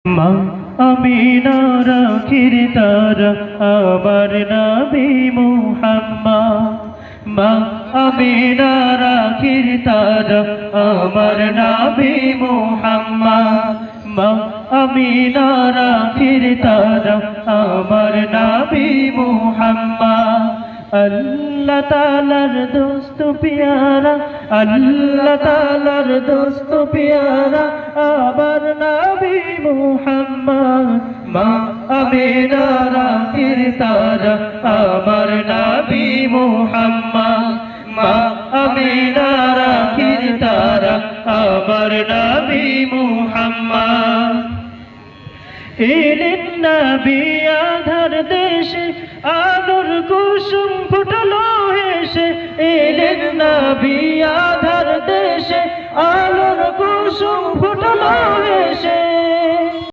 মা আমিনার আখির তারা আমার নবী মুহাম্মদ। মা আমিনার আখির তারা আমার নবী মুহাম্মদ। মা আমিনার আখির তারা আমার নবী মুহাম্মদ। আল্লাহ তাআলার দোস্ত পিয়ারা, আল্লাহ তাআলার দোস্ত পিয়ারা আমার নবী মুহাম্মদ। মা আমিনার আখির তারা আমার নবী মুহাম্মদ। মা আমিনার আখির তারা আমার নবী মুহাম্মদ। এলেন নবী আধার দেশে, আলোর কুসুম ফুটলো হেসে। এলেন নবী আধার দেশে, আলোর কুসুম ফুটলো হেসে।